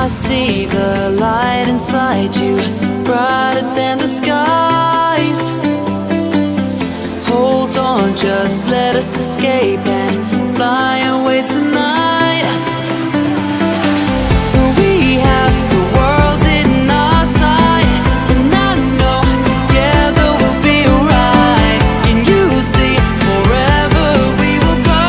see the light inside you, brighter than the skies. Hold on, just let us escape and fly away tonight. We have the world in our sight, and I know together we'll be alright. Can you see forever we will go?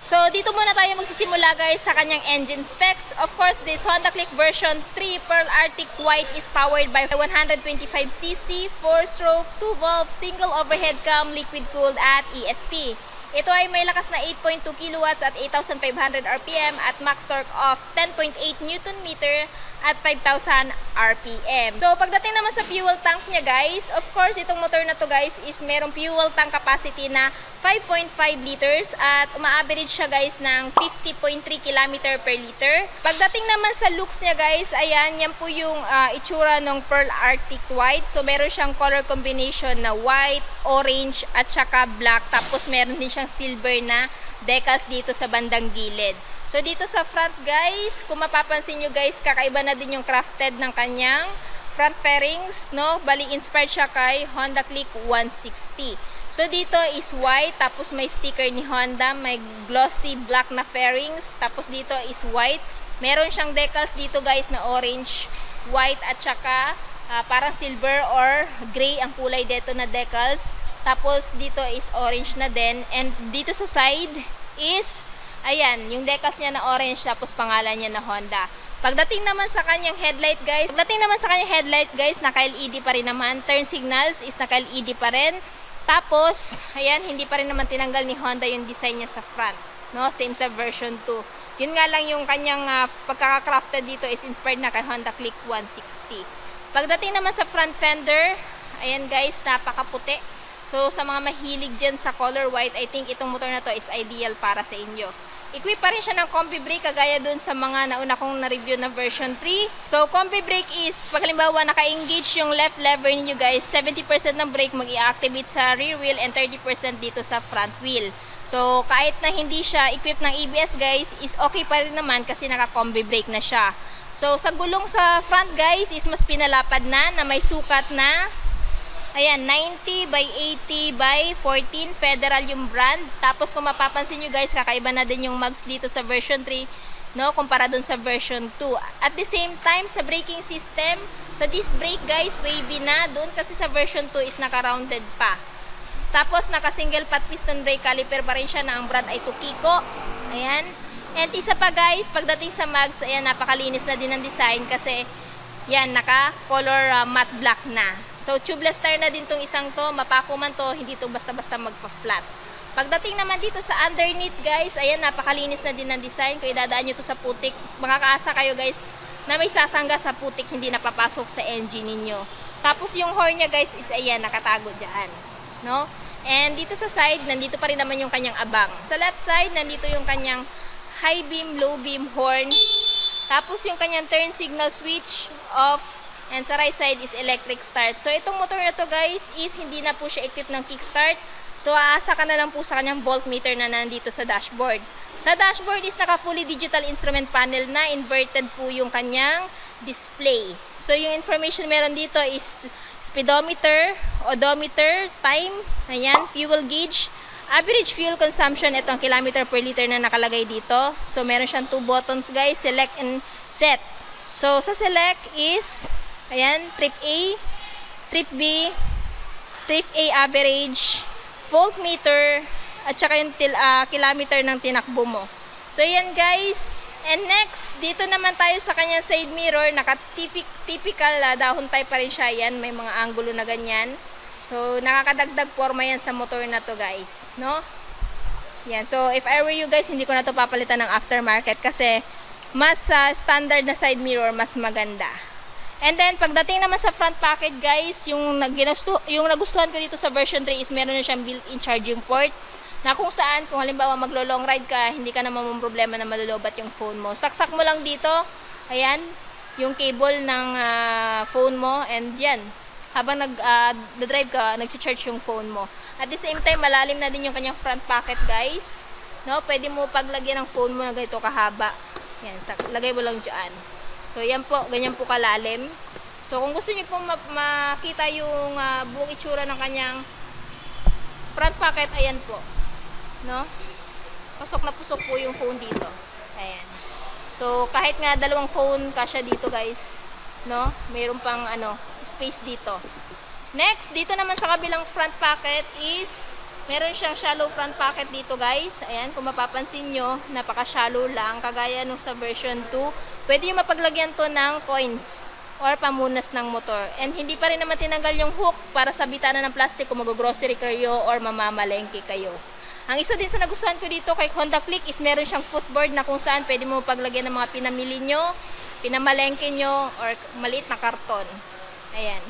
So dito muna tayo magsisimula guys sa kanyang engine specs. Of course, this Honda Click version 3 Pearl Arctic White is powered by 125cc 4-stroke 2-valve single overhead cam liquid cooled at ESP. Ito ay may lakas na 8.2 kilowatts at 8,500 RPM at max torque of 10.8 Newton meter at 5,000 RPM. So pagdating naman sa fuel tank niya guys, of course itong motor na to guys is merong fuel tank capacity na 5.5 liters at uma-average siya guys ng 50.3 km per liter. Pagdating naman sa looks niya guys, ayan, yan po yung itsura ng Pearl Arctic White. So meron siyang color combination na white, orange at saka black. Tapos meron din siyang silver na decals dito sa bandang gilid. So dito sa front guys, kung mapapansin nyo guys, kakaiba na din yung crafted ng kanyang front fairings, no? Bali inspired siya kay Honda Click 160. So dito is white, tapos may sticker ni Honda, may glossy black na fairings, tapos dito is white. Meron siyang decals dito guys na orange, white at saka parang silver or gray ang kulay dito na decals. Tapos dito is orange na din, and dito sa side is ayan, yung decals niya na orange tapos pangalan niya na Honda. Pagdating naman sa kanyang headlight guys, naka-LED pa rin naman. Turn signals is naka-LED pa rin. Tapos, ayan, hindi pa rin naman tinanggal ni Honda yung design niya sa front, no? Same sa version 2. Yun nga lang yung kanyang pagkaka-crafted dito is inspired na kay Honda Click 160. Pagdating naman sa front fender, ayan guys, napakaputi. So, sa mga mahilig dyan sa color white, I think itong motor na to is ideal para sa inyo. Equip pa rin siya ng combi brake kagaya dun sa mga nauna kong na-review na version 3. So, combi brake is, pag halimbawa naka-engage yung left lever ninyo guys, 70% ng brake mag-i-activate sa rear wheel and 30% dito sa front wheel. So, kahit na hindi siya equipped ng ABS guys, is okay pa rin naman kasi naka-combi brake na siya. So, sa gulong sa front guys, is mas pinalapad na may sukat na ayan, 90 by 80 by 14 Federal yung brand. Tapos kung mapapansin nyo guys, kakaiba na din yung mugs dito sa version 3, no, kumpara dun sa version 2. At the same time, sa braking system, sa disc brake guys, wavy na dun kasi sa version 2 is naka-rounded pa. Tapos naka-single pot piston brake caliper pa rin siya na ang brand ay Tukiko. Ayan. And isa pa guys, pagdating sa mugs, ayan, napakalinis na din ang design kasi yan, naka-color matte black na. So, tubeless tire na din tong isang to. Mapako man to, hindi to basta-basta magpa-flat. Pagdating naman dito sa underneath guys, ayan, napakalinis na din ng design. Kung idadaan nyo to sa putik, makakaasa kayo guys na may sasangga sa putik, hindi napapasok sa engine ninyo. Tapos yung horn niya guys is ayan, nakatago dyan, no? And dito sa side, nandito pa rin naman yung kanyang abang. Sa left side, nandito yung kanyang high beam, low beam horn. Tapos yung kanyang turn signal switch off. And sa right side is electric start. So itong motor na to guys is hindi na po siya equipped ng kickstart. So aasa ka na lang po sa kanyang voltmeter na nandito sa dashboard. Sa dashboard is naka fully digital instrument panel na, inverted po yung kanyang display. So yung information meron dito is speedometer, odometer, time, ayan, fuel gauge, average fuel consumption, itong kilometer per liter na nakalagay dito. So meron siyang 2 buttons guys, select and set. So sa select is ayan, trip A, trip B, trip A average, voltmeter, at saka yung kilometer ng tinakbo mo. So yan guys. And next, dito naman tayo sa kanyang side mirror. Naka-typical dahon type pa rin siya. Yan, may mga angulo na ganyan. So nakakadagdag forma yan sa motor na to guys, no? Yan, so if I were you guys, hindi ko na to papalitan ng aftermarket kasi mas standard na side mirror, mas maganda. And then, pagdating naman sa front pocket guys, yung nagustuhan ko dito sa version 3 is meron na siyang built-in charging port na kung saan, kung halimbawa maglo-long ride ka, hindi ka naman problema na malulobat yung phone mo. Saksak mo lang dito, ayan, yung cable ng phone mo, and yan, habang nag-drive ka, nag-charge yung phone mo. At the same time, malalim na din yung kanyang front pocket guys. No, pwede mo paglagyan ng phone mo na ganito kahaba. Yan, lagay mo lang dyan. So, yan po, ganyan po kalalim. So, kung gusto niyo po makita yung buong itsura ng kanyang front pocket, ayan po. No? Pasok na pusok po yung phone dito. Ayan. So, kahit nga dalawang phone kasya dito, guys. No? Mayroon pang space dito. Next, dito naman sa kabilang front pocket is meron siyang shallow front pocket dito, guys. Ayan, kung mapapansin nyo, napaka-shallow lang. Kagaya nung sa version 2. Pwede yung mapaglagyan to ng coins or pamunas ng motor. And hindi pa rin naman tinanggal yung hook para sa bitana ng plastic kung mag-grocery kayo or mamamalengke kayo. Ang isa din sa nagustuhan ko dito kay Honda Click is meron siyang footboard na kung saan pwede mo paglagyan ng mga pinamili nyo, pinamalengke nyo, or maliit na karton. Ayan.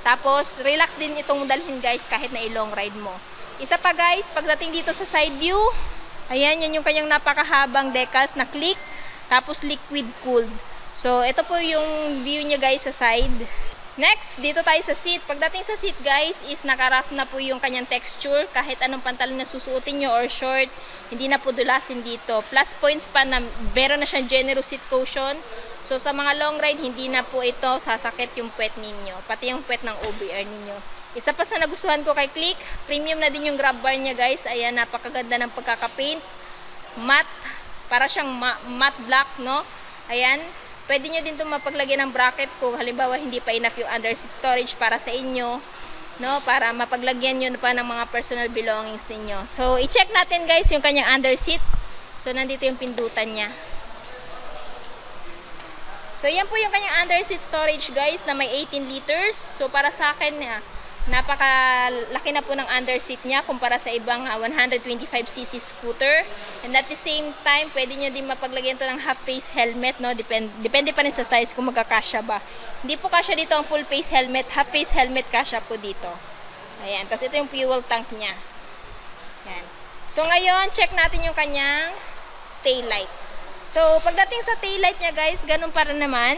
Tapos, relax din itong dalhin, guys, kahit na i-long ride mo. Isa pa, guys, pagdating dito sa side view, ayan, yan yung kanyang napakahabang decals na Click, tapos liquid cooled. So, ito po yung view niya, guys, sa side. Next, dito tayo sa seat. Pagdating sa seat, guys, is naka-rough na po yung kanyang texture. Kahit anong pantalon na susuotin nyo or short, hindi na po dulasin dito. Plus points pa na meron na siyang generous seat cushion. So, sa mga long ride, hindi na po ito sasakit yung puwet ninyo. Pati yung puwet ng OBR ninyo. Isa pa sa nagustuhan ko kay Click, premium na din yung grab bar niya, guys. Ayan, napakaganda ng pagkakapaint. Matte, para siyang matte black, no? Ayan. Pwede nyo din itong mapaglagyan ng bracket kung halimbawa hindi pa enough yung under seat storage para sa inyo, no? Para mapaglagyan nyo pa ng mga personal belongings ninyo. So, i-check natin, guys, yung kanyang under seat. So, nandito yung pindutan niya. So, yan po yung kanyang under seat storage, guys, na may 18 liters. So, para sa akin, napakalaki na po ng under seat niya kumpara sa ibang 125cc scooter. And at the same time, pwede nyo din mapaglagyan to ng half-face helmet, no? Depende pa rin sa size kung magkakasya ba. Hindi po kasya dito ang full-face helmet. Half-face helmet kasya po dito. Ayan. Tapos ito yung fuel tank niya. Ayan. So ngayon, check natin yung kanyang taillight. So pagdating sa taillight niya, guys, ganun pa rin naman.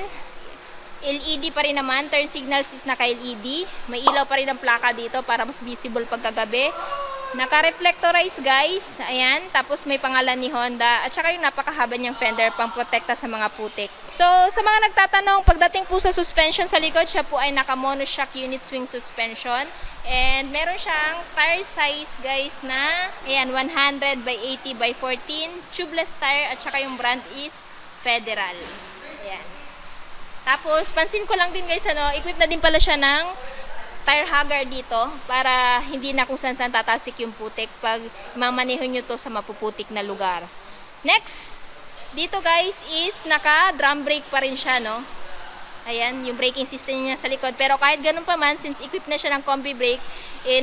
LED pa rin naman, turn signals is naka-LED. May ilaw pa rin ang plaka dito para mas visible pagkagabi. Naka-reflectorize, guys. Ayan, tapos may pangalan ni Honda. At saka yung napakahaba niyang fender pang protekta sa mga putik. So, sa mga nagtatanong, pagdating po sa suspension sa likod, siya po ay naka-monoshock unit swing suspension. And meron siyang tire size, guys, na ayan, 100 by 80 by 14. Tubeless tire at saka yung brand is Federal. Ayan. Tapos, pansin ko lang din, guys, equip na din pala siya ng tire hugger dito para hindi na kung saan tatalsik yung putik pag mamaneho nyo to sa mapuputik na lugar. Next, dito, guys, is naka-drum brake pa rin siya, no? Ayan, yung braking system niya sa likod. Pero kahit ganun pa man, since equip na siya ng combi brake,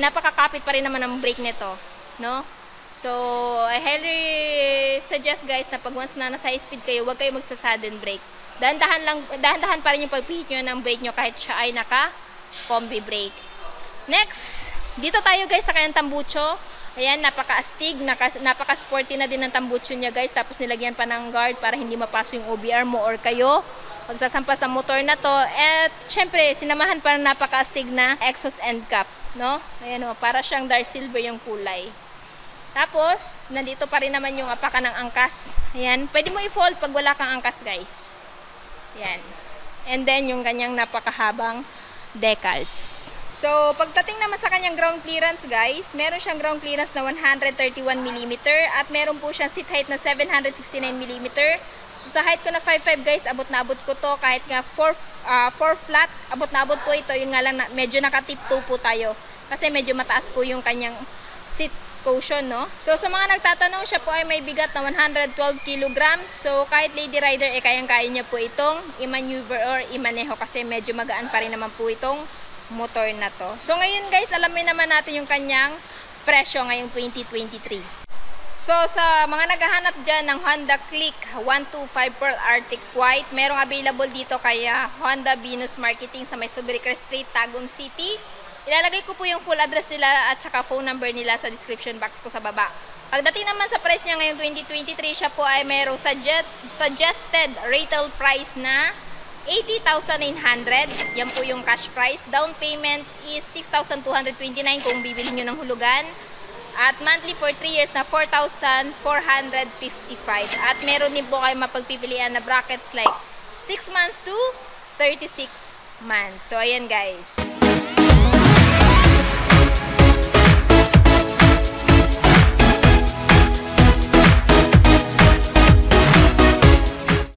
napakakapit pa rin naman ang brake nito, no? So, I highly suggest, guys, na pag once na nasa high speed kayo, huwag kayo magsa-sudden brake. Dahan-dahan pa rin yung pagpihit nyo ng brake nyo kahit siya ay naka-combi brake. Next, dito tayo, guys, sa kanyang tambucho. Ayan, napaka-astig, napaka-sporty na din ng tambucho niya, guys. Tapos nilagyan pa ng guard para hindi mapaso yung OBR mo or kayo magsasampa sa motor na to. At syempre, sinamahan pa ng napaka-astig na exhaust end cap, no? Ayan o, para siyang dark silver yung kulay. Tapos, nandito pa rin naman yung apaka ng angkas. Ayan, pwede mo i-fold pag wala kang angkas, guys. Yan. And then, yung kanyang napakahabang decals. So, pagdating naman sa kanyang ground clearance, guys, meron siyang ground clearance na 131mm at meron po siyang seat height na 769mm. So, sa height ko na 5'5", guys, abot na abot ko to. Kahit nga 4 flat, abot na abot po ito. Yun nga lang, medyo naka-tip 2 po tayo. Kasi medyo mataas po yung kanyang seat cushion, no? So, sa mga nagtatanong, siya po ay may bigat na 112 kilograms. So, kahit lady rider, kayang-kaya niya po itong i-maneuver or i-maneho kasi medyo magaan pa rin naman po itong motor na to. So, ngayon, guys, alamin naman natin yung kanyang presyo ngayong 2023. So, sa mga naghahanap dyan ng Honda Click 125 Pearl Arctic White, merong available dito kaya Honda Venus Marketing sa may Sobricre Street, Tagum City. Ilalagay ko po yung full address nila at saka phone number nila sa description box ko sa baba. Pagdating naman sa price niya ngayong 2023, siya po ay mayroong suggested retail price na 80,900. Yan po yung cash price. Down payment is 6,229 kung bibili nyo ng hulugan. At monthly for 3 years na 4,455. At meron din po kayo mapagpipilian na brackets like 6 months to 36 months. So, ayan guys.